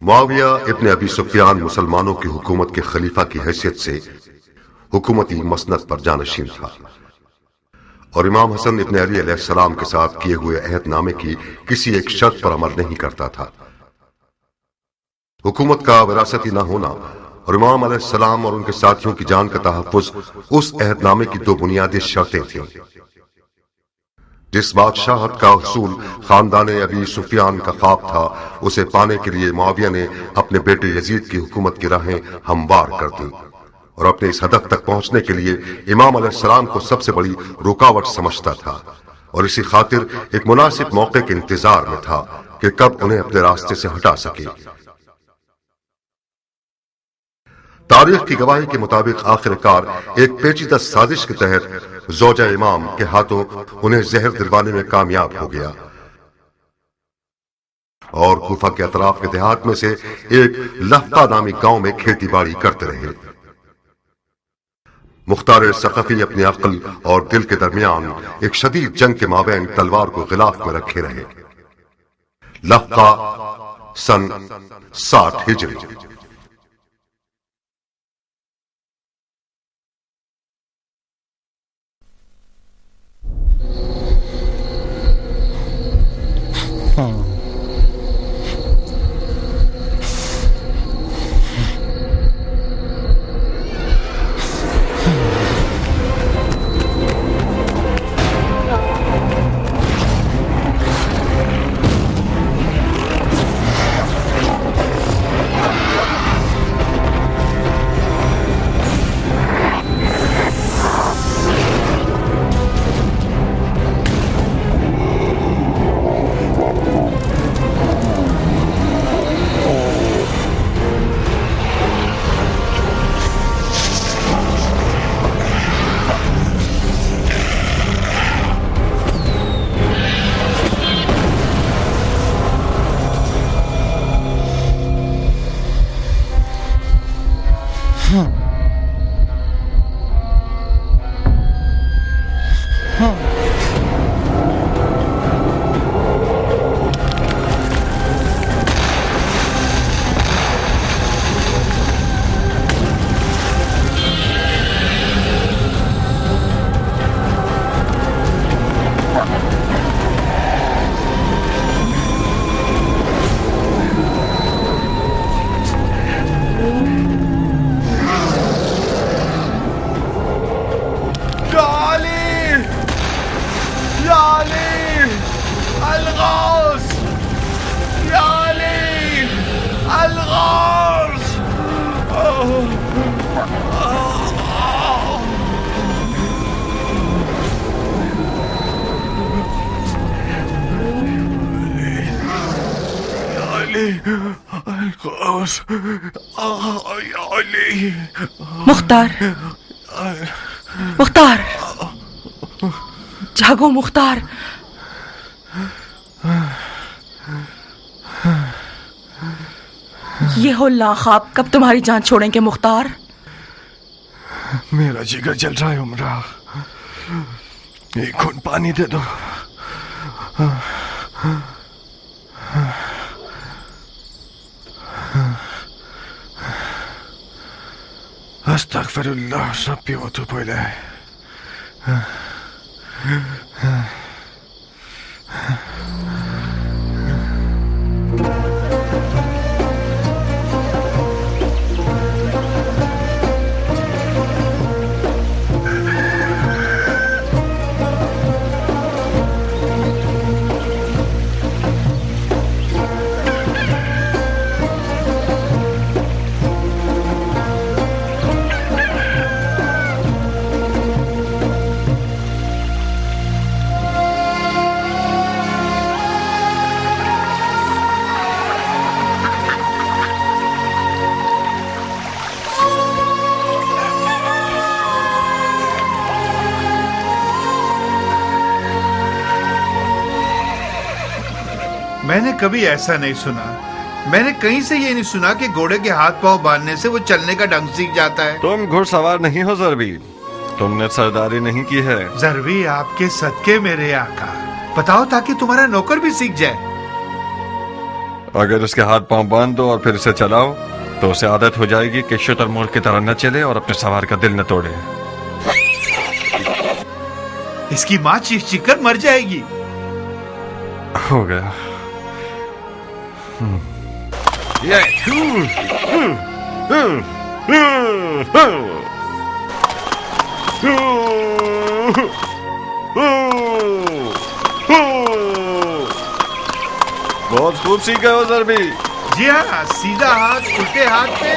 معاویہ ابن ابی سفیان مسلمانوں کی حکومت کے خلیفہ کی حیثیت سے حکومتی مسند پر جانشین تھا اور امام حسن ابن علی علیہ السلام کے ساتھ کیے ہوئے عہد نامے کی کسی ایک شرط پر عمل نہیں کرتا تھا۔ حکومت کا وراثتی نہ ہونا اور امام علیہ السلام اور ان کے ساتھیوں کی جان کا تحفظ اس عہد نامے کی دو بنیادی شرطیں تھیں۔ جس بادشاہت کا حصول خاندان ابی سفیان کا خواب تھا، اسے پانے کے لیے معاویہ نے اپنے بیٹے یزید کی حکومت کی راہیں ہموار کر دیں اور اپنے اس ہدف تک پہنچنے کے لیے امام علیہ السلام کو سب سے بڑی رکاوٹ سمجھتا تھا اور اسی خاطر ایک مناسب موقع کے انتظار میں تھا کہ کب انہیں اپنے راستے سے ہٹا سکے۔ تاریخ کی گواہی کے مطابق آخر کار ایک پیچیدہ سازش کے تحت زوجہ امام کے ہاتھوں انہیں زہر دلوانے میں کامیاب ہو گیا اور کوفہ کے اطراف کے دیہات میں سے ایک لفتہ نامی گاؤں میں کھیتی باڑی کرتے رہے۔ مختار ثقفی اپنی عقل اور دل کے درمیان ایک شدید جنگ کے مابین تلوار کو غلاف میں رکھے رہے۔ لفتہ سن 60 ہجری۔ مختار، مختار، جاگو مختار۔ یہ ہو لاخاب کب تمہاری جان چھوڑیں گے مختار؟ میرا جگر جل رہا ہے عمرہ، ایک گھونٹ پانی دے دو۔ استغفر اللہ ربی واتوب الیہ۔ میں نے کبھی ایسا نہیں سنا، میں نے کہیں سے یہ نہیں سنا کہ گھوڑے کے ہاتھ پاؤں باندھنے سے وہ چلنے کا ڈھنگ سیکھ جاتا ہے۔ تم گھڑ سوار نہیں ہو ضربی، تم نے سرداری نہیں کی ہے۔ ضربی آپ کے صدقے میرے آقا، بتاؤ تاکہ تمہارا نوکر بھی سیکھ جائے۔ اگر اس کے ہاتھ پاؤں باندھ دو اور پھر اسے چلاؤ تو اسے عادت ہو جائے گی کہ شتر مور کی طرح نہ چلے اور اپنے سوار کا دل نہ توڑے. اس کی ماں چیخ چیخ کر مر جائے گی. ہو گیا. بہت خوب سیکھے ہو ضربی. جی ہاں، سیدھا ہاتھ الٹے ہاتھ پہ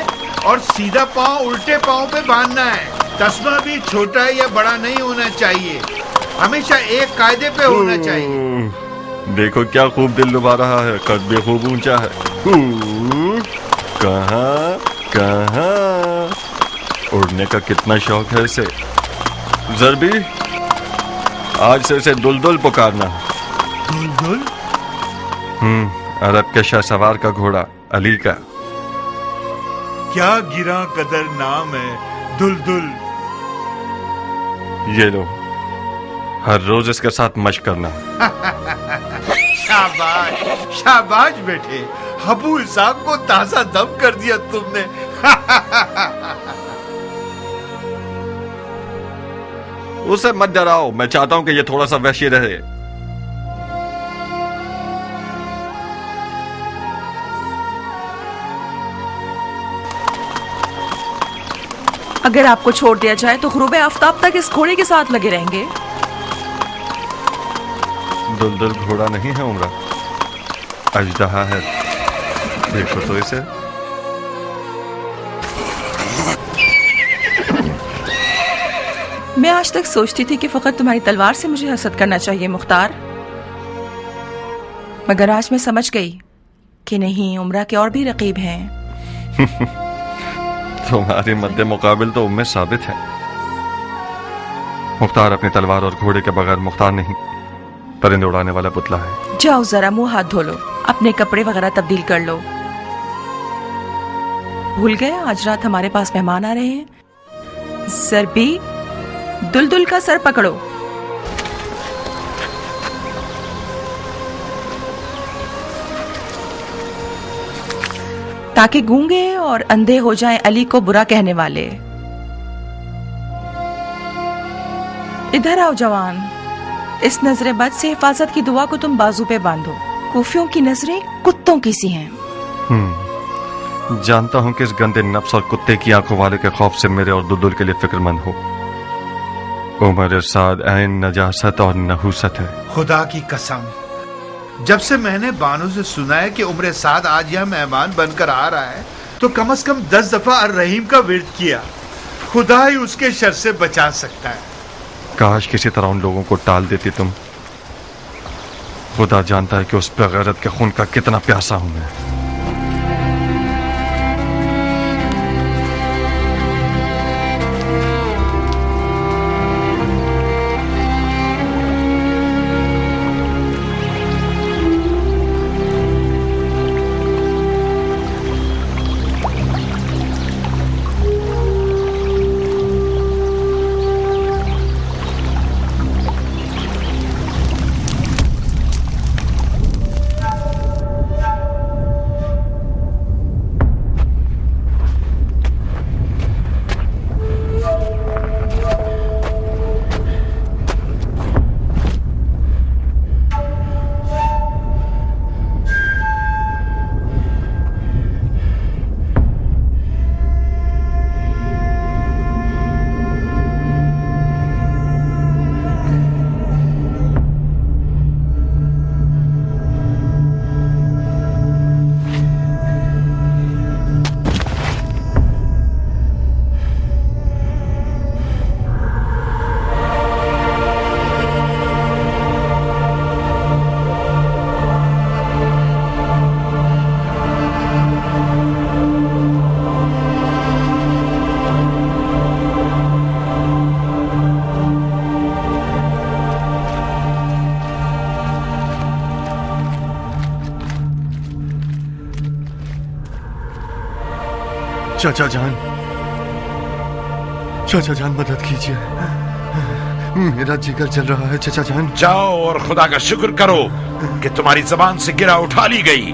اور سیدھا پاؤں الٹے پاؤں پہ باندھنا ہے. تسمہ بھی چھوٹا یا بڑا نہیں ہونا چاہیے، ہمیشہ ایک قاعدے پہ ہونا چاہیے. دیکھو کیا خوب دل لبھا رہا ہے، قد بھی خوب اونچا ہے. کہاں کہاں اڑنے کا کتنا شوق ہے اسے. ضربی آج سے اسے دلدل پکارنا. دلدل؟ عرب کے شاہ سوار کا گھوڑا علی کا. کیا گراں قدر نام ہے دلدل. یہ لو، ہر روز اس کے ساتھ مشق کرنا. شاباش شاباش بیٹے، ابو اسحاق کو تازہ دم کر دیا تم نے. اسے مت ڈراؤ، میں چاہتا ہوں کہ یہ تھوڑا سا وحشی رہے. اگر آپ کو چھوڑ دیا جائے تو غروب آفتاب تک اس گھوڑے کے ساتھ لگے رہیں گے. دلدل گھوڑا نہیں ہے عمرہ، اژدہا ہے. دیکھو تو اسے. میں آج تک سوچتی تھی کہ فقط تمہاری تلوار سے مجھے حسد کرنا چاہیے مختار، مگر آج میں سمجھ گئی کہ نہیں، عمرہ کے اور بھی رقیب ہیں. تمہاری مد مقابل تو ام ثابت ہے. مختار اپنی تلوار اور گھوڑے کے بغیر مختار نہیں، پرندے اڑانے والا پتلا ہے. جاؤ ذرا منہ ہاتھ دھو لو، اپنے کپڑے وغیرہ تبدیل کر لو. بھول گئے آج رات ہمارے پاس مہمان آ رہے ہیں. ضربی، دلدل کا سر پکڑو. تاکہ گونگے اور اندھے ہو جائیں علی کو برا کہنے والے. ادھر آؤ جوان، اس نظر بد سے حفاظت کی دعا کو تم بازو پہ باندھو. کوفیوں کی نظریں کتوں کی سی ہیں. جانتا ہوں کہ اس گندے نفس اور کتے کی آنکھوں والے کے خوف سے میرے اور دلدل کے لیے فکر مند ہو. عمر سعد عین نجاست اور نحوست ہے. خدا کی قسم، جب سے میں نے بانو سے سنا ہے کہ عمر سعد آج یہاں مہمان بن کر آ رہا ہے تو کم از کم 10 دفعہ الرحیم کا ورد کیا. خدا ہی اس کے شر سے بچا سکتا ہے. کاش کسی طرح ان لوگوں کو ٹال دیتی تم. خدا جانتا ہے کہ اس بے غیرت کے خون کا کتنا پیاسا ہوں میں. چاچا جان مدد کیجیے، میرا جگر جل رہا ہے. چاچا جان جاؤ اور خدا کا شکر کرو کہ تمہاری زبان سے گرہ اٹھا لی گئی.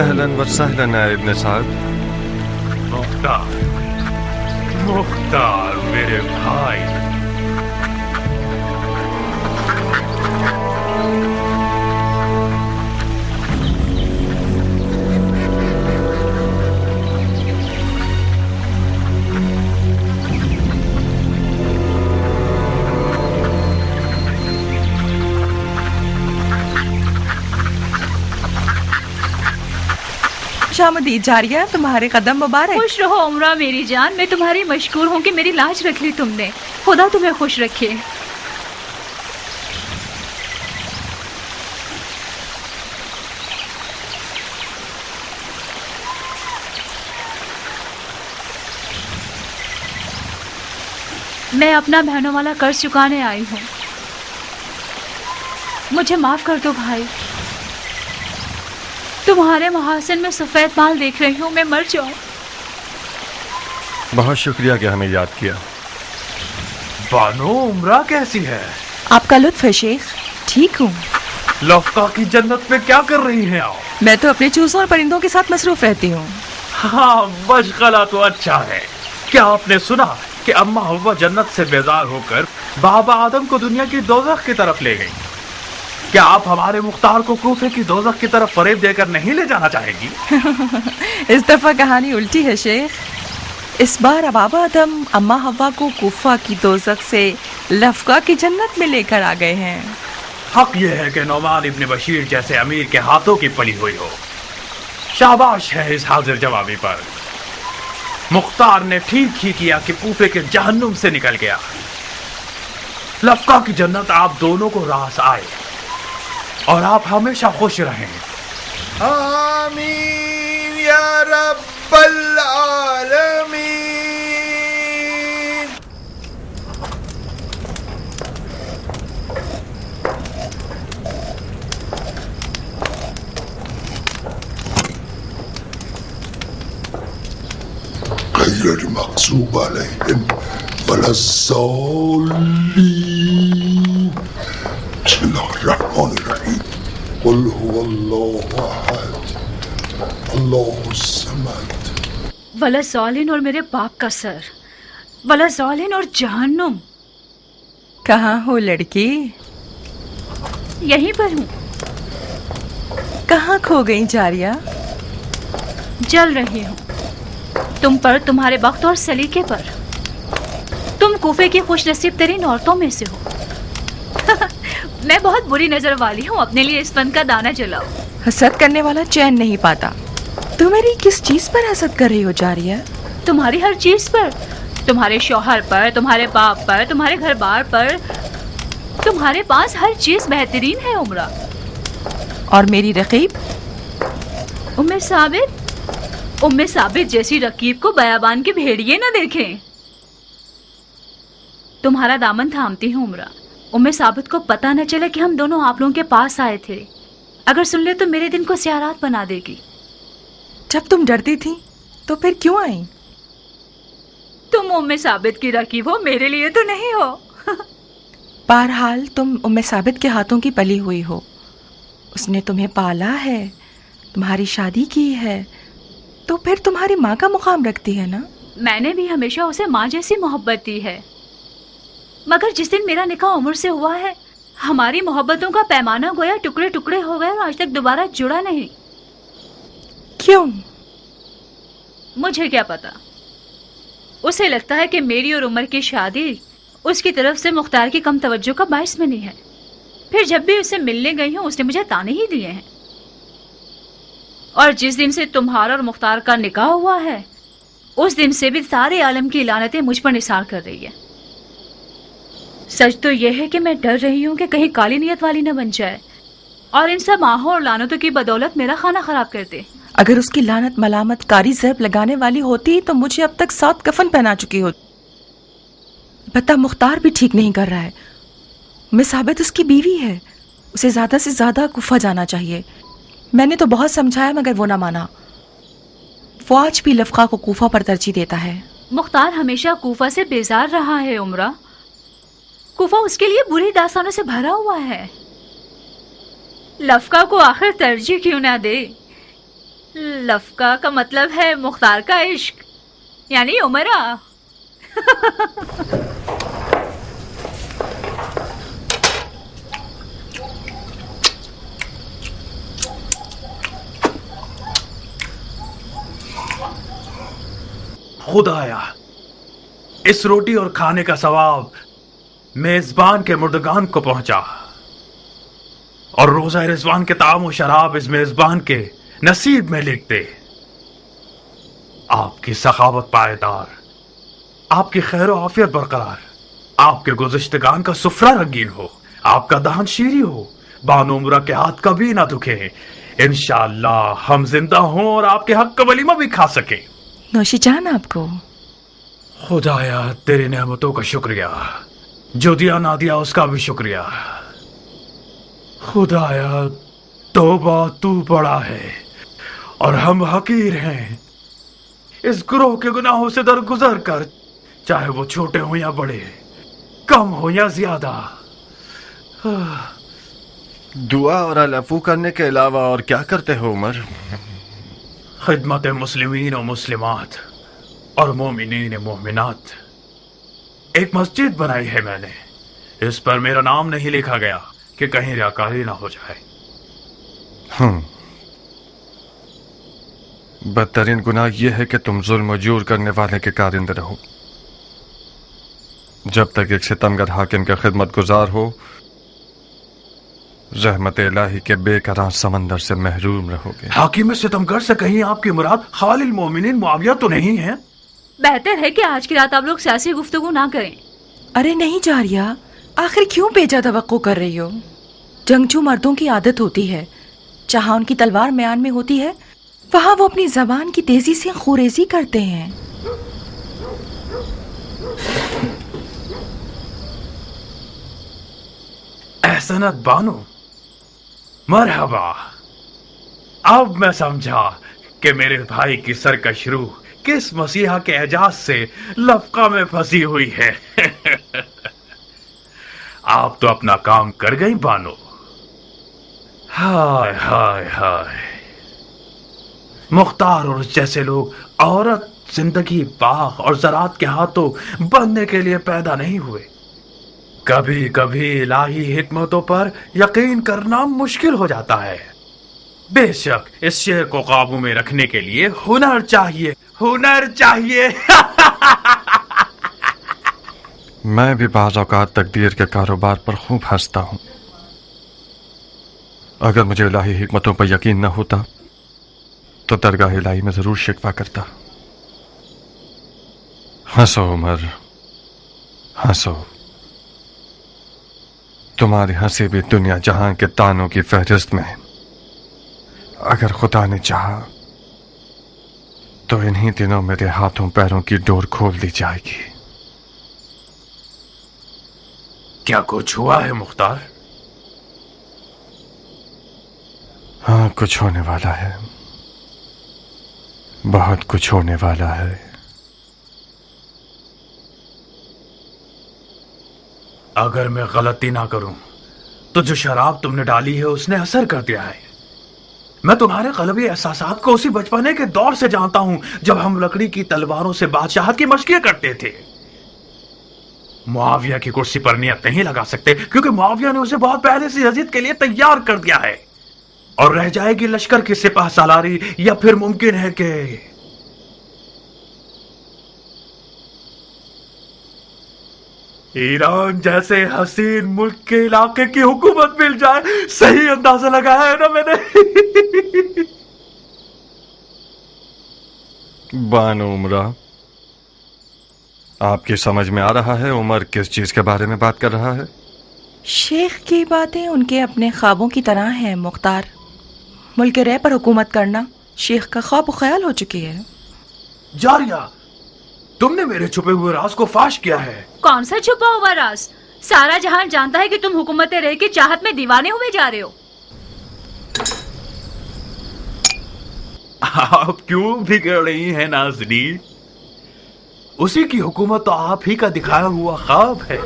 اهلا وسهلا يا ابن سعد. مختار میرے بھائی. خوشامدید جاریہ، تمہارے قدم مبارک. خوش رہو عمرہ میری جان. میں تمہاری مشکور ہوں کہ میری لاج رکھ لی تم نے. خدا تمہیں خوش رکھے. میں اپنا بہنوں والا قرض چکانے آئی ہوں. مجھے معاف کر دو بھائی. تمہارے محاسن میں سفید بال دیکھ رہی ہوں. میں مر جاؤں. بہت شکریہ کہ ہمیں یاد کیا. بانو عمرہ کیسی ہے؟ آپ کا لطف ہے شیخ. ٹھیک ہوں. لفقہ کی جنت میں کیا کر رہی ہیں آپ؟ میں تو اپنے چوزوں اور پرندوں کے ساتھ مصروف رہتی ہوں. ہاں مشغلہ تو اچھا ہے. کیا آپ نے سنا کہ اماں حوا جنت سے بیزار ہو کر بابا آدم کو دنیا کی دوزخ کی طرف لے گئی؟ کیا آپ ہمارے مختار کو کوفے کی دوزخ کی طرف فریب دے کر نہیں لے جانا چاہیں گی؟ اس دفعہ کہانی الٹی ہے شیخ. اس بار اب بابا آدم اماں حوا کو کوفہ کی دوزخ سے لفقہ کی جنت میں لے کر آ گئے ہیں. حق یہ ہے کہ نعمان ابن بشیر جیسے امیر کے ہاتھوں کی پلی ہوئی ہو. شاباش ہے اس حاضر جوابی پر. مختار نے ٹھیک ہی کیا کہ کوفے کے جہنم سے نکل گیا. لفقہ کی جنت آپ دونوں کو راس آئے اور آپ ہمیشہ خوش رہیں. آمین یا رب العالمین. غير المغضوب عليهم ولا الضالين. بسم الله الرحمن الرحيم. قل هو الله احد الله الصمد. ولا سالین اور میرے باپ کا سر. ولا سالین اور جہنم. کہاں ہو لڑکی؟ یہیں پر ہوں. کہاں کھو گئی جاریہ؟ جل رہی ہوں تم پر، تمہارے وقت اور سلیقے پر. تم کوفے کی خوش نصیب ترین عورتوں میں سے ہو. میں بہت بری نظر والی ہوں. اپنے لیے اس فن کا دانہ جلاؤ. حسد کرنے والا چین نہیں پاتا. تم میری کس چیز پر حسد کر رہی ہو جاریہ؟ تمہاری ہر چیز پر. تمہارے شوہر پر، تمہارے باپ پر، تمہارے گھر بار پر. تمہارے پاس ہر چیز بہترین ہے عمرہ. اور میری رقیب ام ثابت جیسی رقیب کو بیابان کے بھیڑیے نہ دیکھیں. تمہارا دامن تھامتی ہوں عمرہ. ام ثابت کو پتہ نہ چلے کہ ہم دونوں آپ لوگوں کے پاس آئے تھے. اگر سن لے تو میرے دن کو سیارات بنا دے گی. جب تم ڈرتی تھی تو پھر کیوں آئی؟ تم ام ثابت کی رقیب ہو، میرے لیے تو نہیں ہو. بہرحال تم ام ثابت کے ہاتھوں کی پلی ہوئی ہو. اس نے تمہیں پالا ہے، تمہاری شادی کی ہے، تو پھر تمہاری ماں کا مقام رکھتی ہے نا. میں نے بھی ہمیشہ اسے ماں جیسی محبت دی ہے. مگر جس دن میرا نکاح عمر سے ہوا ہے، ہماری محبتوں کا پیمانہ گویا ٹکڑے ٹکڑے ہو گئے اور آج تک دوبارہ جڑا نہیں. کیوں؟ مجھے کیا پتا. اسے لگتا ہے کہ میری اور عمر کی شادی اس کی طرف سے مختار کی کم توجہ کا باعث بنی ہے. پھر جب بھی اسے ملنے گئی ہوں اس نے مجھے تانے ہی دیے ہیں. اور جس دن سے تمہارا اور مختار کا نکاح ہوا ہے، اس دن سے بھی سارے عالم کی لعنتیں مجھ پر نثار کر رہی ہے. سچ تو یہ ہے کہ میں ڈر رہی ہوں کہ کہیں کالی نیت والی نہ بن جائے اور ان سب آہوں اور لعنتوں کی بدولت میرا کھانا خراب کر دے. اگر اس کی لعنت ملامت کاری ضرب لگانے والی ہوتی تو مجھے اب تک 7 کفن پہنا چکی ہوتی. بتا مختار بھی ٹھیک نہیں کر رہا ہے. میں ثابت اس کی بیوی ہے، اسے زیادہ سے زیادہ کوفہ جانا چاہیے. میں نے تو بہت سمجھایا مگر وہ نہ مانا. وہ آج بھی لفقہ کو کوفہ پر ترجیح دیتا ہے. مختار ہمیشہ کوفہ سے بیزار رہا ہے عمرہ. کوفہ اس کے لیے بری داستانوں سے بھرا ہوا ہے. لفقہ کو آخر ترجیح کیوں نہ دے؟ لفقہ کا مطلب ہے مختار کا عشق، یعنی عمرہ۔ خدایا اس روٹی اور کھانے کا ثواب میزبان کے مردگان کو پہنچا، اور روزہ رضوان کے طعام و شراب اس میزبان کے نصیب میں لکھ دے۔ آپ کی سخاوت پائیدار، آپ کی خیر و عافیت برقرار، آپ کے گزشتگان کا سفرہ رنگین ہو، آپ کا دہن شیریں ہو، بانو عمرہ کے ہاتھ کبھی نہ دکھے، انشاءاللہ ہم زندہ ہوں اور آپ کے حق کا ولیمہ بھی کھا سکیں۔ نوشی جان آپ کو۔ خدایا تیری نعمتوں کا شکریہ، جو دیا نہ دیا اس کا بھی شکریہ۔ خدایا توبہ تو بڑا ہے اور ہم حقیر ہیں، اس گروہ کے گناہوں سے درگزر کر، چاہے وہ چھوٹے ہوں یا بڑے، کم ہو یا زیادہ۔ دعا اور العفو کرنے کے علاوہ اور کیا کرتے ہو عمر؟ خدمت مسلمین و مسلمات اور مومنین مومنات۔ ایک مسجد بنائی ہے میں نے، اس پر میرا نام نہیں لکھا گیا کہ کہیں ریاکاری نہ ہو جائے۔ بدترین گناہ یہ ہے کہ تم ظلم و جور کرنے والے کے کارندے رہو۔ جب تک ایک ستمگر حاکم کے خدمت گزار ہو، رحمت الہی کے بے قرار سمندر سے محروم رہو گے۔ حاکم ستمگر سے کہیں آپ کی مراد خال المومنین معاویہ تو نہیں ہے؟ بہتر ہے کہ آج کی رات آپ لوگ سیاسی گفتگو نہ کریں۔ ارے نہیں جاریہ، آخر کیوں بیجا توقع کر رہی ہو؟ جنگجو مردوں کی عادت ہوتی ہے، جہاں ان کی تلوار میان میں ہوتی ہے وہاں وہ اپنی زبان کی تیزی سے خوریزی کرتے ہیں۔ احسنت بانو، مرحبا۔ اب میں سمجھا کہ میرے بھائی کی سرکش روح کس مسیحا کے اعجاز سے لفقہ میں پھنسی ہوئی ہے۔ آپ تو اپنا کام کر گئی بانو۔ ہائے ہائے ہائے، مختار اور اس جیسے لوگ عورت زندگی باغ اور زراعت کے ہاتھوں بننے کے لیے پیدا نہیں ہوئے۔ کبھی کبھی الہی حکمتوں پر یقین کرنا مشکل ہو جاتا ہے۔ بے شک اس شعر کو قابو میں رکھنے کے لیے ہنر چاہیے، ہنر چاہیے۔ میں بھی بعض اوقات تقدیر کے کاروبار پر خوب ہنستا ہوں۔ اگر مجھے الہی حکمتوں پر یقین نہ ہوتا تو درگاہ الہی میں ضرور شکوہ کرتا۔ ہنسو عمر، ہنسو، تمہاری ہنسی بھی دنیا جہاں کے تانوں کی فہرست میں، اگر خدا نے چاہا تو انہی دنوں میرے ہاتھوں پیروں کی ڈور کھول دی جائے گی۔ کیا کچھ ہوا ہے مختار؟ ہاں کچھ ہونے والا ہے، بہت کچھ ہونے والا ہے۔ اگر میں غلطی نہ کروں تو جو شراب تم نے ڈالی ہے اس نے اثر کر دیا ہے۔ میں تمہارے قلبی احساسات کو اسی بچپنے کے دور سے جانتا ہوں جب ہم لکڑی کی تلواروں سے بادشاہت کی مشقیں کرتے تھے۔ معاویہ کی کرسی پر نیت نہیں لگا سکتے کیونکہ معاویہ نے اسے بہت پہلے سے یزید کے لیے تیار کر دیا ہے، اور رہ جائے گی لشکر کی سپہ سالاری، یا پھر ممکن ہے کہ ایران جیسے حسین ملک کے علاقے کی حکومت مل جائے۔ صحیح اندازہ لگایا ہے نا میں نے؟ بانو عمرہ، آپ کی سمجھ میں آ رہا ہے عمر کس چیز کے بارے میں بات کر رہا ہے؟ شیخ کی باتیں ان کے اپنے خوابوں کی طرح ہیں مختار۔ ملک رے پر حکومت کرنا شیخ کا خواب و خیال ہو چکی ہے۔ جاریہ، تم نے میرے چھپے ہوئے راز کو فاش کیا ہے۔ کون سا چھپا ہوا راز؟ سارا جہان جانتا ہے کہ تم حکومت رے کی چاہت میں دیوانے ہوئے جا رہے ہو۔ آپ کیوں بگڑ رہی ہیں نازنین؟ اسی کی حکومت تو آپ ہی کا دکھایا ہوا خواب ہے۔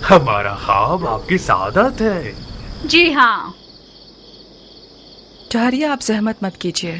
ہمارا خواب آپ کی سعادت ہے۔ جی ہاں۔ جاریہ آپ زحمت مت کیجیے،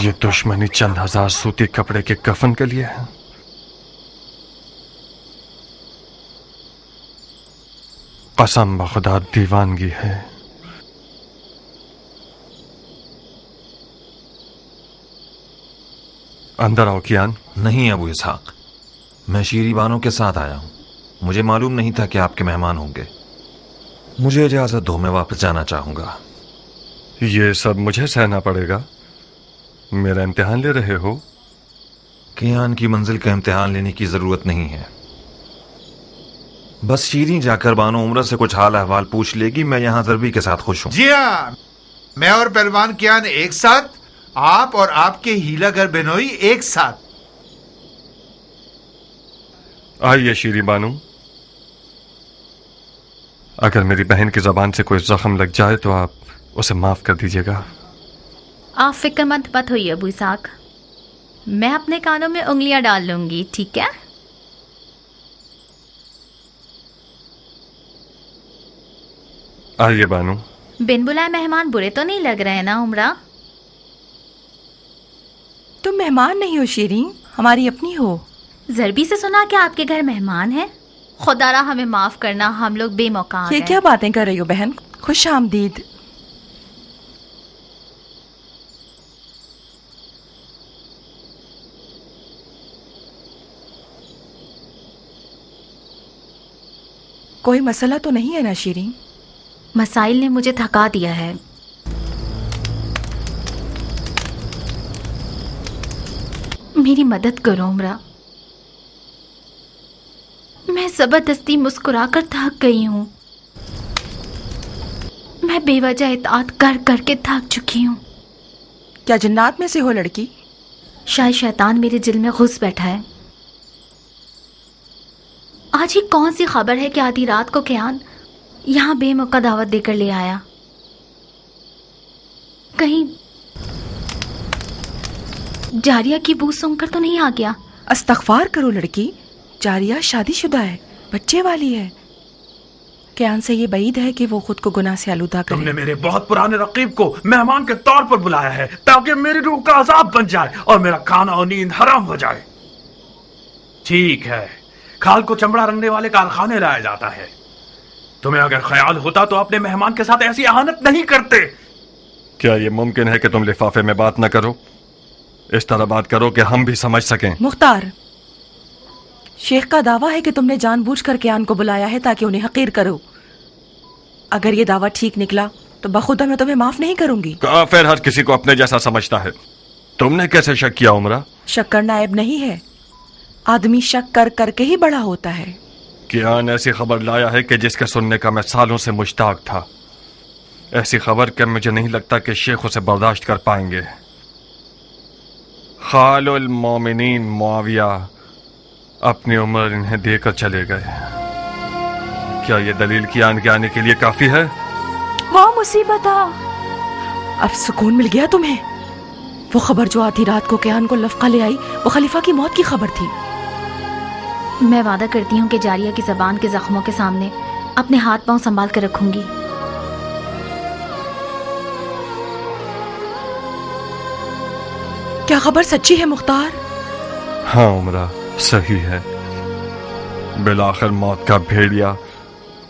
یہ دشمنی چند ہزار سوتی کپڑے کے کفن کے لیے ہے؟ قسم بخدا دیوانگی ہے. اندر آؤ کیان. نہیں ابو اسحاق، میں شیری بانو کے ساتھ آیا ہوں. مجھے معلوم نہیں تھا کہ آپ کے مہمان ہوں گے. مجھے اجازت دو، میں واپس جانا چاہوں گا. یہ سب مجھے سہنا پڑے گا؟ میرا امتحان لے رہے ہو؟ کیان کی منزل کا امتحان لینے کی ضرورت نہیں ہے. بس شیریں جا کر بانو عمرہ سے کچھ حال احوال پوچھ لے گی. میں یہاں ضربی کے ساتھ خوش ہوں. جی ہاں، میں اور پہلوان کیان ایک ساتھ، آپ اور آپ کے ہیلا گر بہنوئی ایک ساتھ. آئیے شیری بانو. اگر میری بہن کی زبان سے کوئی زخم لگ جائے تو آپ اسے معاف کر دیجیے گا. آپ فکر مند مت ہوئیے ابو اسحاق، میں اپنے کانوں میں انگلیاں ڈال لوں گی، ٹھیک ہے؟ آئیے بانو. بن بلائے مہمان برے تو نہیں لگ رہے ہیں نا عمرہ؟ تم مہمان نہیں ہو شیریں، ہماری اپنی ہو. ضربی سے سنا کہ آپ کے گھر مہمان ہیں. خدا را ہمیں معاف کرنا، ہم لوگ بے موقع آ یہ گئے. کیا باتیں کر رہی ہو بہن؟ خوش آمدید. کوئی مسئلہ تو نہیں ہے نا شیریں؟ مسائل نے مجھے تھکا دیا ہے. میری مدد کرو عمرہ. میں زبردستی مسکرا کر تھک گئی ہوں. میں بے وجہ اطاعت کر کر کے تھک چکی ہوں. کیا جنات میں سے ہو لڑکی؟ شاید شیطان میرے دل میں گھس بیٹھا ہے. آج ہی کون سی خبر ہے کہ آدھی رات کو کیان یہاں بے موقع دعوت دے کر لے آیا؟ کہیں جاریہ کی بو سن کر تو نہیں آ گیا؟ استغفار کرو لڑکی، جاریہ شادی شدہ ہے، بچے والی ہے. کیان سے یہ بعید ہے کہ وہ خود کو گناہ سے آلودہ کرے. تم نے میرے بہت پرانے رقیب کو مہمان کے طور پر بلایا ہے تاکہ میری روح کا عذاب بن جائے اور میرا کھانا اور نیند حرام ہو جائے. ٹھیک ہے، کھال کو چمڑا رنگنے والے کارخانے لایا جاتا ہے. تمہیں اگر خیال ہوتا تو اپنے مہمان کے ساتھ ایسی اہانت نہیں کرتے. کیا یہ ممکن ہے کہ تم لفافے میں بات نہ کرو؟ اس طرح بات کرو کہ ہم بھی سمجھ سکیں. مختار، شیخ کا دعویٰ ہے کہ تم نے جان بوجھ کر کیان کو بلایا ہے تاکہ انہیں حقیر کرو. اگر یہ دعویٰ ٹھیک نکلا تو بخدا میں تمہیں معاف نہیں کروں گی. کافر ہر کسی کو اپنے جیسا سمجھتا ہے. تم نے کیسے شک کیا عمرہ؟ شک کرنا عیب نہیں ہے، آدمی شک کر کر کے ہی بڑا ہوتا ہے. کیان ایسی خبر لایا ہے کہ جس کے سننے کا میں سالوں سے مشتاق تھا. ایسی خبر کہ مجھے نہیں لگتا کہ شیخ اسے برداشت کر پائیں گے. خال المومنین معاویہ اپنی عمر انہیں دے کر چلے گئے. کیا یہ دلیل کیان کے آنے کے لیے کافی ہے؟ وہ مصیبت اب سکون مل گیا تمہیں؟ وہ خبر جو آدھی رات کو کیان کو لفقہ لے آئی وہ خلیفہ کی موت کی خبر تھی. میں وعدہ کرتی ہوں کہ جاریہ کی زبان کے زخموں کے سامنے اپنے ہاتھ پاؤں سنبھال کر رکھوں گی. کیا خبر سچی ہے مختار؟ ہاں عمرہ، صحیح ہے. بالآخر موت کا بھیڑیا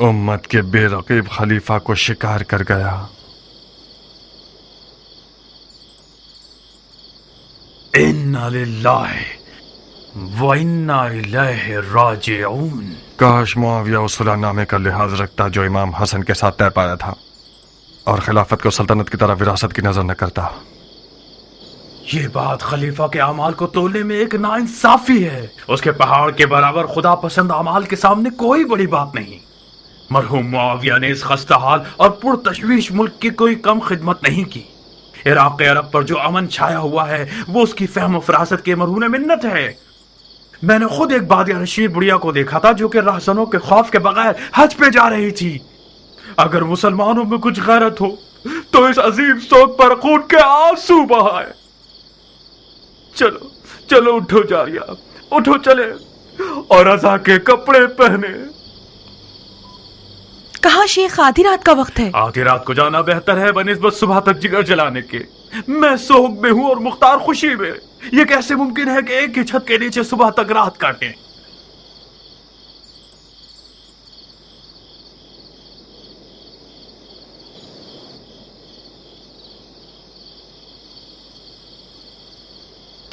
امت کے بے رقیب خلیفہ کو شکار کر گیا. اِنَّا لِلَّهِ وَإِنَّا إِلَيْهِ رَاجِعُونَ. کاش معاویہ اس صلح نامے کا لحاظ رکھتا جو امام حسن کے ساتھ طے پایا تھا، اور خلافت کو سلطنت کی طرح وراثت کی نظر نہ کرتا. یہ بات خلیفہ کے اعمال کو تولنے میں ایک ناانصافی ہے. اس کے پہاڑ کے برابر خدا پسند اعمال کے سامنے کوئی بڑی بات نہیں. مرحوم معاویہ نے اس خستہ حال اور پرتشویش ملک کی کوئی کم خدمت نہیں کی. عراق عرب پر جو امن چھایا ہوا ہے وہ اس کی فہم و فراست کے مرہون منت ہے. میں نے خود ایک بادیہ نشین بڑھیا کو دیکھا تھا جو کہ راہزنوں کے خوف کے بغیر حج پہ جا رہی تھی. اگر مسلمانوں میں کچھ غیرت ہو تو اس عظیم سوگ پر خون کے آنسو بہائے. چلو چلو اٹھو جاریہ، اٹھو چلے اور رضا کے کپڑے پہنے. کہاں شیخ؟ آدھی رات کا وقت ہے. آدھی رات کو جانا بہتر ہے بنسبت صبح تک جگر جلانے کے. میں سوگ میں ہوں اور مختار خوشی میں. یہ کیسے ممکن ہے کہ ایک ہی چھت کے نیچے صبح تک رات کاٹیں؟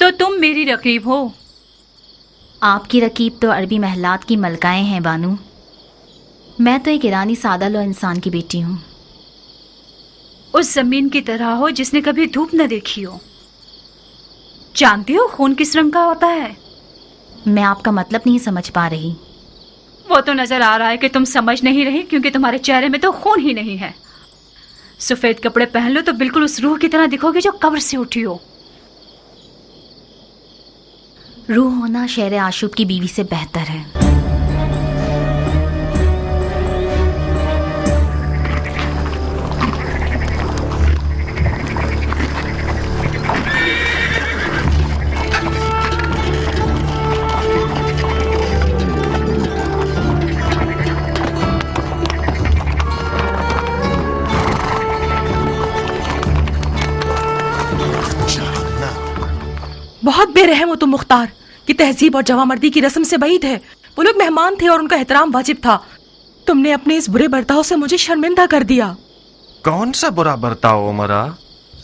تو تم میری رقیب ہو؟ آپ کی رقیب تو عربی محلات کی ملکائیں ہیں بانو. میں تو ایک ایرانی سادہ لو انسان کی بیٹی ہوں. اس زمین کی طرح ہو جس نے کبھی دھوپ نہ دیکھی ہو. جانتی ہو خون کس رنگ کا ہوتا ہے؟ میں آپ کا مطلب نہیں سمجھ پا رہی. وہ تو نظر آ رہا ہے کہ تم سمجھ نہیں رہی، کیونکہ تمہارے چہرے میں تو خون ہی نہیں ہے. سفید کپڑے پہن لو تو بالکل اس روح کی طرح دکھو گی جو قبر سے اٹھی ہو. روح ہونا شیر عاشوب کی بیوی سے بہتر ہے. بہت بے رحم ہو تم مختار. یہ تہذیب اور جوامردی کی رسم سے بعید ہے. وہ لوگ مہمان تھے اور ان کا احترام واجب تھا. تم نے اپنے اس برے برتاؤ سے مجھے شرمندہ کر دیا. کون سا برا برتاؤ عمرہ؟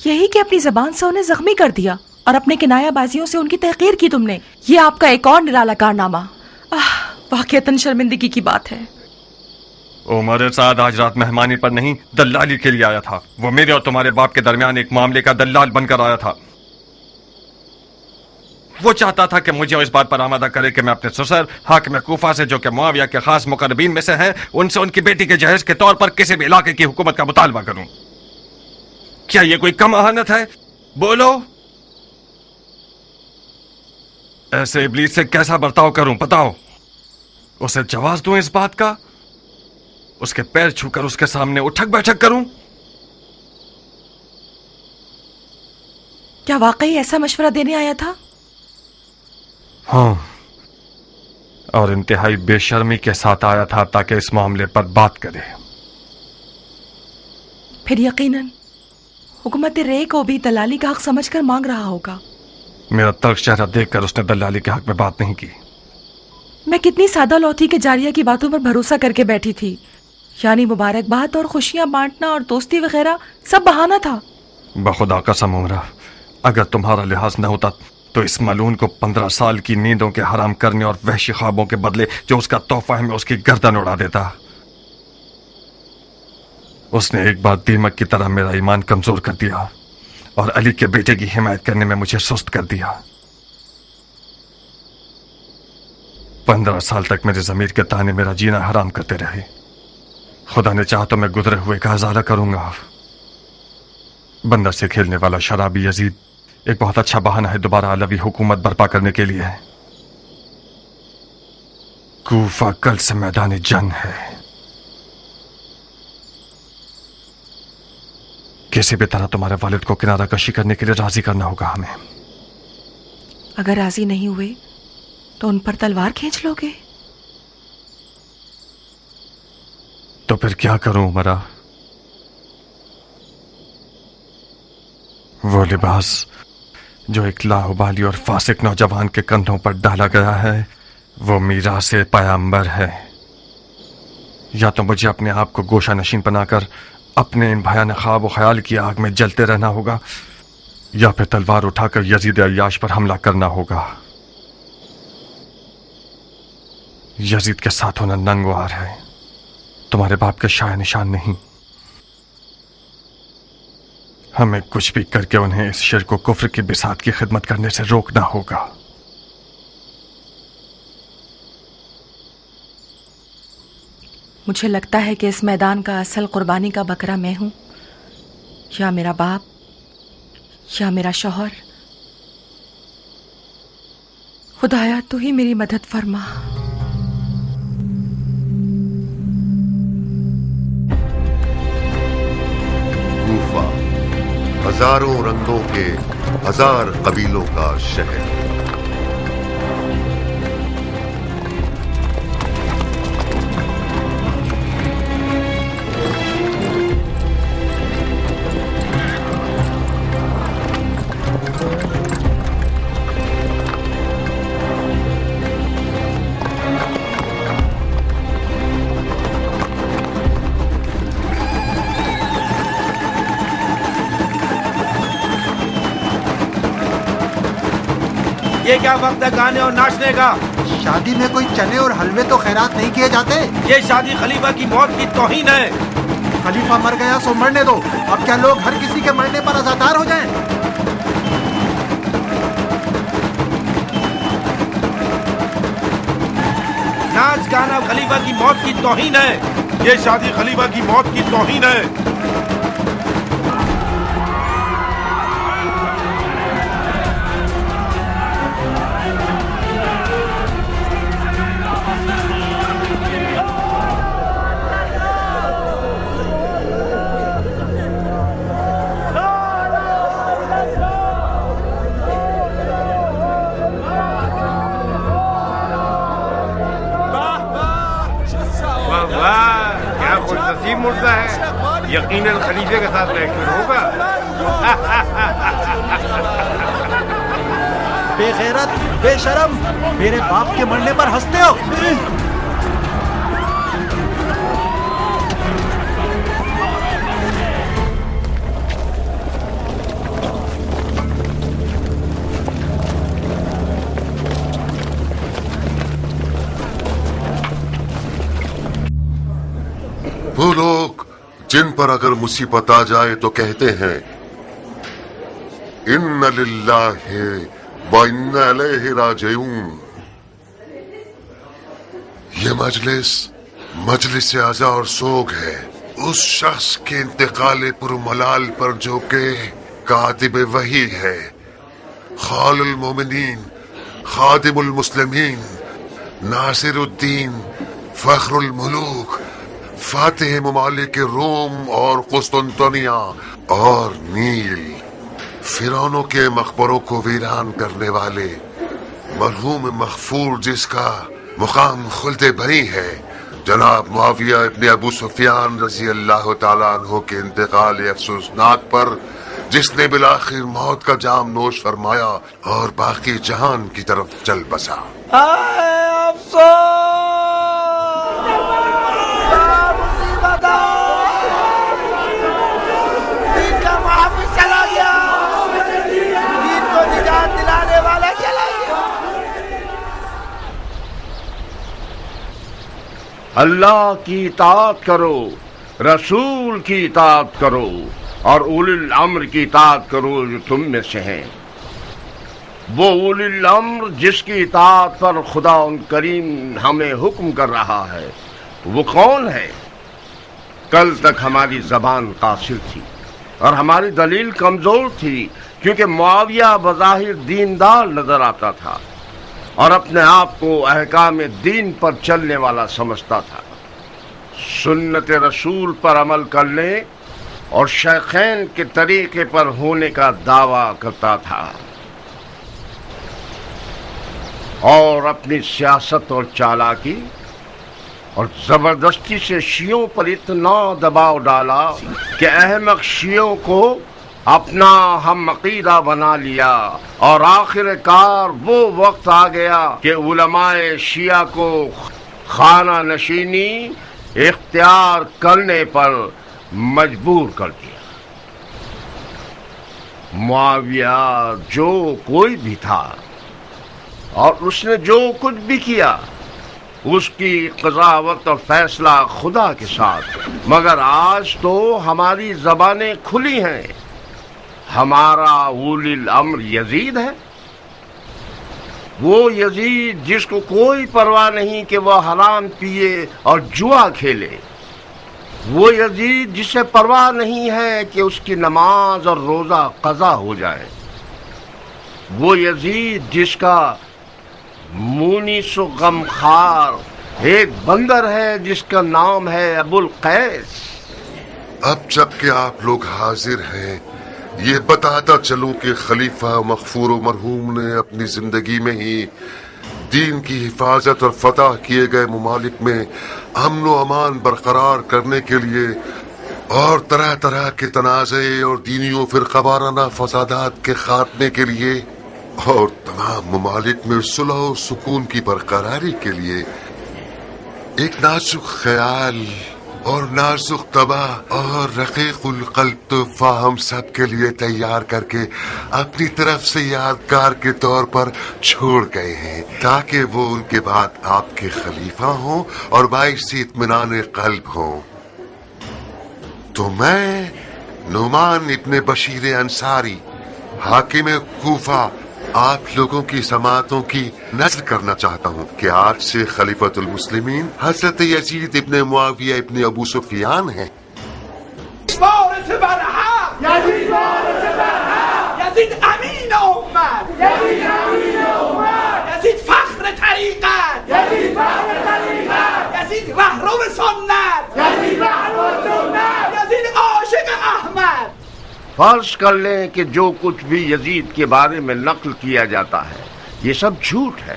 یہی کہ اپنی زبان سے انہیں زخمی کر دیا اور اپنے کنایہ بازیوں سے ان کی تحقیر کی تم نے. یہ آپ کا ایک اور نرالا کارنامہ. واقعتاً شرمندگی کی بات ہے. عمر سعد آج رات مہمانی پر نہیں، دلالی کے لیے آیا تھا. وہ میرے اور تمہارے باپ کے درمیان ایک معاملے کا دلال بن کر آیا تھا. وہ چاہتا تھا کہ مجھے اس بات پر آمادہ کرے کہ میں اپنے سسر حاکم کوفہ سے، جو کہ معاویہ کے خاص مقربین میں سے ہیں، ان سے ان کی بیٹی کے جہیز کے طور پر کسی بھی علاقے کی حکومت کا مطالبہ کروں. کیا یہ کوئی کم اہانت ہے؟ بولو. ایسے ابلیس سے کیسا برتاؤ کروں بتاؤ؟ اسے جواز دوں اس بات کا؟ اس کے پیر چھو کر اس کے سامنے اٹھک بیٹھک کروں؟ کیا واقعی ایسا مشورہ دینے آیا تھا؟ ہاں، اور انتہائی بے شرمی کے ساتھ آیا تھا تاکہ اس معاملے پر بات کرے. پھر یقیناً حکومت رے کو بھی دلالی کا حق سمجھ کر مانگ رہا ہوگا. میرا تلخ چہرہ دیکھ کر اس نے دلالی کے حق میں بات نہیں کی. میں کتنی سادہ لو تھی کہ جاریہ کی باتوں پر بھروسہ کر کے بیٹھی تھی. یعنی مبارکباد اور خوشیاں بانٹنا اور دوستی وغیرہ سب بہانہ تھا. بخدا قسم عمرہ، اگر تمہارا لحاظ نہ ہوتا تو اس ملعون کو 15 سال کی نیندوں کے حرام کرنے اور وحشی خوابوں کے بدلے جو اس کا تحفہ ہے میں اس کی گردن اڑا دیتا. اس نے ایک بار دیمک کی طرح میرا ایمان کمزور کر دیا اور علی کے بیٹے کی حمایت کرنے میں مجھے سست کر دیا. 15 سال تک میرے ضمیر کے تانے میرا جینا حرام کرتے رہے. خدا نے چاہا تو میں گزرے ہوئے کا ازالہ کروں گا. بندر سے کھیلنے والا شرابی یزید ایک بہت اچھا بہانہ ہے دوبارہ علوی حکومت برپا کرنے کے لیے. کوفہ کل سے میدان جنگ ہے. کسی بھی طرح تمہارے والد کو کنارہ کشی کرنے کے لیے راضی کرنا ہوگا ہمیں. اگر راضی نہیں ہوئے تو ان پر تلوار کھینچ لو گے؟ تو پھر کیا کروں عمرہ؟ وہ لباس جو ایک لاابالی اور فاسق نوجوان کے کندھوں پر ڈالا گیا ہے وہ میراث پیامبر ہے. یا تو مجھے اپنے آپ کو گوشہ نشین بنا کر اپنے ان بھیانک خواب و خیال کی آگ میں جلتے رہنا ہوگا، یا پھر تلوار اٹھا کر یزید عیاش پر حملہ کرنا ہوگا. یزید کے ساتھ ہونا ننگوار ہے، تمہارے باپ کے شایع نشان نہیں. ہمیں کچھ بھی کر کے انہیں اس شرک و کفر کی بساط کی خدمت کرنے سے روکنا ہوگا. مجھے لگتا ہے کہ اس میدان کا اصل قربانی کا بکرا میں ہوں، یا میرا باپ یا میرا شوہر. خدایا تو ہی میری مدد فرما. کوفہ ہزاروں رنگوں کے ہزار قبیلوں کا شہر. یہ کیا وقت ہے گانے اور ناچنے کا؟ شادی میں کوئی چنے اور حلوے تو خیرات نہیں کیے جاتے. یہ شادی خلیفہ کی موت کی توہین ہے. خلیفہ مر گیا سو مرنے دو. اب کیا لوگ ہر کسی کے مرنے پر عزادار ہو جائیں؟ ناچ گانا خلیفہ کی موت کی توہین ہے. یہ شادی خلیفہ کی موت کی توہین ہے. مردہ ہے یقیناً خلیفے کے ساتھ ریکٹر ہوگا. بے غیرت، بے شرم، میرے باپ کے مرنے پر ہنستے ہو. وہ لوگ جن پر اگر مصیبت آ جائے تو کہتے ہیں ان للہ و انا الیہ راجعون. یہ مجلس عزا اور سوگ ہے اس شخص کے انتقال پرملال پر جو کہ کاتب وحی ہے، خال المومنین، خادم المسلمین، ناصر الدین، فخر الملوک، فاتح ممالک روم اور قسطنطنیہ اور نیل، فرعونوں کے مقبروں کو ویران کرنے والے مرحوم مغفور جس کا مقام خلد بری ہے، جناب معاویہ ابن ابو سفیان رضی اللہ تعالیٰ عنہ کے انتقال افسوسناک پر جس نے بالآخر موت کا جام نوش فرمایا اور باقی جہان کی طرف چل بسا. اللہ کی اطاعت کرو، رسول کی اطاعت کرو اور اولی الامر کی اطاعت کرو جو تم میں سے ہیں. وہ اولی الامر جس کی اطاعت پر خدا ان کریم ہمیں حکم کر رہا ہے وہ کون ہے؟ کل تک ہماری زبان قاصر تھی اور ہماری دلیل کمزور تھی کیونکہ معاویہ بظاہر دیندار نظر آتا تھا اور اپنے آپ کو احکام دین پر چلنے والا سمجھتا تھا، سنت رسول پر عمل کرنے اور شیخین کے طریقے پر ہونے کا دعویٰ کرتا تھا اور اپنی سیاست اور چالاکی اور زبردستی سے شیعوں پر اتنا دباؤ ڈالا کہ احمق شیعوں کو اپنا ہم عقیدہ بنا لیا اور آخر کار وہ وقت آ گیا کہ علماء شیعہ کو خانہ نشینی اختیار کرنے پر مجبور کر دیا. معاویہ جو کوئی بھی تھا اور اس نے جو کچھ بھی کیا اس کی قضاوت اور فیصلہ خدا کے ساتھ، مگر آج تو ہماری زبانیں کھلی ہیں. ہمارا اولی الامر یزید ہے، وہ یزید جس کو کوئی پرواہ نہیں کہ وہ حرام پیے اور جوا کھیلے، وہ یزید جسے پرواہ نہیں ہے کہ اس کی نماز اور روزہ قضا ہو جائے، وہ یزید جس کا مونس و غمخوار ایک بندر ہے جس کا نام ہے ابو القیس. اب جب کہ آپ لوگ حاضر ہیں یہ بتاتا چلوں کہ خلیفہ مغفور و مرحوم نے اپنی زندگی میں ہی دین کی حفاظت اور فتح کیے گئے ممالک میں امن و امان برقرار کرنے کے لیے اور طرح طرح کے تنازع اور دینی و فرقہ وارانہ فسادات کے خاتمے کے لیے اور تمام ممالک میں صلح و سکون کی برقراری کے لیے ایک نازک خیال اور نازک طبع اور رقیق القلب تحفہ ہم سب کے لیے تیار کر کے اپنی طرف سے یادگار کے طور پر چھوڑ گئے ہیں، تاکہ وہ ان کے بعد آپ کے خلیفہ ہوں اور باعث اطمینان قلب ہوں۔ تو میں نعمان ابن بشیر انصاری حاکم کوفہ آپ لوگوں کی سماعتوں کی نظر کرنا چاہتا ہوں کہ آج سے خلیفۃ المسلمین حضرت یزید ابن معاویہ ابن ابو سفیان ہیں۔ یزید امین امت، یزید فخر طریقت، یزید رهرو سنت، یزید عاشق احمد۔ فرض کر لیں کہ جو کچھ بھی یزید کے بارے میں نقل کیا جاتا ہے یہ سب جھوٹ ہے،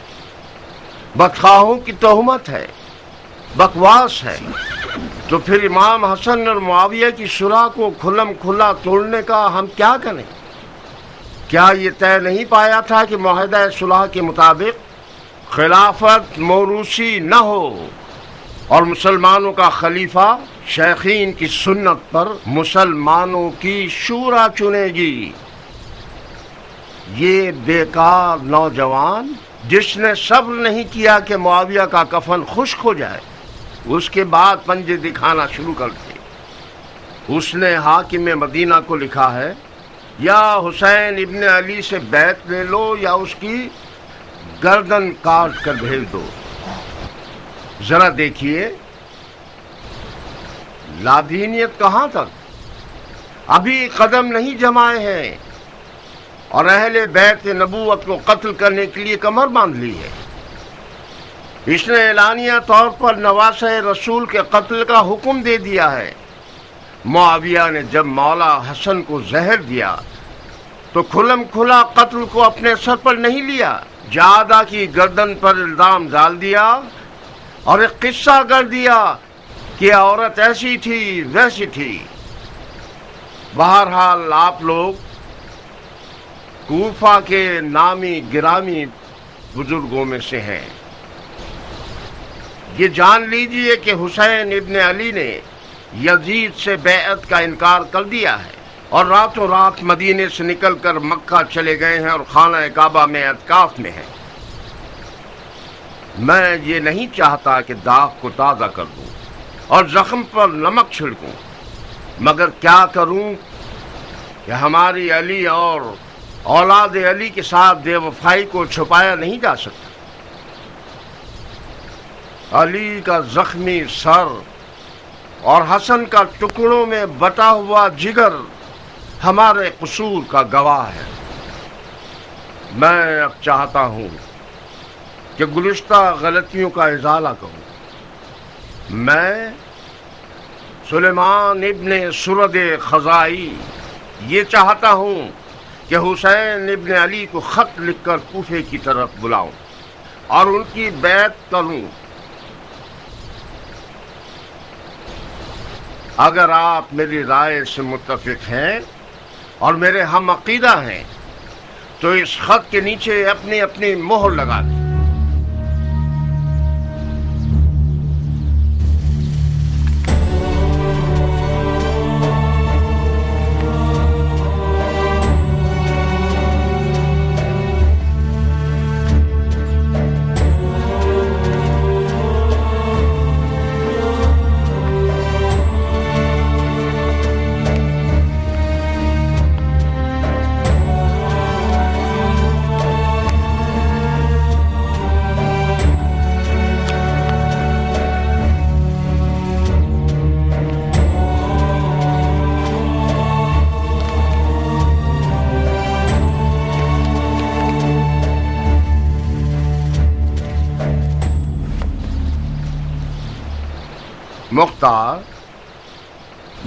بدخواہوں کی تہمت ہے، بکواس ہے، تو پھر امام حسن اور معاویہ کی صلح کو کھلم کھلا توڑنے کا ہم کیا کریں؟ کیا یہ طے نہیں پایا تھا کہ معاہدہ صلح کے مطابق خلافت موروثی نہ ہو اور مسلمانوں کا خلیفہ شیخین کی سنت پر مسلمانوں کی شورا چنے گی؟ یہ بیکار نوجوان جس نے صبر نہیں کیا کہ معاویہ کا کفن خشک ہو جائے، اس کے بعد پنجے دکھانا شروع کر دیے۔ اس نے حاکم مدینہ کو لکھا ہے یا حسین ابن علی سے بیعت لے لو یا اس کی گردن کاٹ کر بھیج دو۔ ذرا دیکھیے لادینیت کہاں تک، ابھی قدم نہیں جمائے ہیں اور اہل بیت نبوت کو قتل کرنے کے لیے کمر باندھ لی ہے۔ اس نے اعلانیہ طور پر نواسہ رسول کے قتل کا حکم دے دیا ہے۔ معاویہ نے جب مولا حسن کو زہر دیا تو کھلم کھلا قتل کو اپنے سر پر نہیں لیا، جادہ کی گردن پر الزام ڈال دیا اور ایک قصہ کر دیا کہ عورت ایسی تھی ویسی تھی۔ بہرحال آپ لوگ کوفہ کے نامی گرامی بزرگوں میں سے ہیں، یہ جان لیجئے کہ حسین ابن علی نے یزید سے بیعت کا انکار کر دیا ہے اور راتوں رات مدینے سے نکل کر مکہ چلے گئے ہیں اور خانہ کعبہ میں اعتکاف میں ہیں۔ میں یہ نہیں چاہتا کہ داغ کو تازہ کر دوں اور زخم پر نمک چھڑکوں، مگر کیا کروں کہ ہماری علی اور اولاد علی کے ساتھ بے وفائی کو چھپایا نہیں جا سکتا۔ علی کا زخمی سر اور حسن کا ٹکڑوں میں بٹا ہوا جگر ہمارے قصور کا گواہ ہے۔ میں اب چاہتا ہوں کہ گزشتہ غلطیوں کا ازالہ کروں۔ میں سلیمان ابن سرد خزائی یہ چاہتا ہوں کہ حسین ابن علی کو خط لکھ کر کوفے کی طرف بلاؤں اور ان کی بیعت کروں۔ اگر آپ میری رائے سے متفق ہیں اور میرے ہم عقیدہ ہیں تو اس خط کے نیچے اپنی اپنی مہر لگا دیں۔ مختار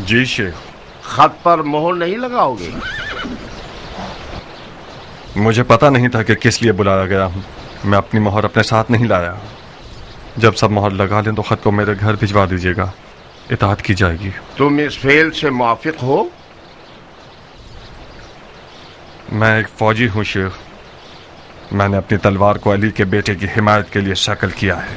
جی شیخ، خط پر مہر نہیں لگاؤ گے؟ مجھے پتہ نہیں تھا کہ کس لیے بلایا گیا ہوں، میں اپنی مہر اپنے ساتھ نہیں لایا۔ جب سب مہر لگا لیں تو خط کو میرے گھر بھجوا دیجیے گا، اطاعت کی جائے گی۔ تم اس فعل سے موافق ہو؟ میں ایک فوجی ہوں شیخ، میں نے اپنی تلوار کو علی کے بیٹے کی حمایت کے لیے شکل کیا ہے۔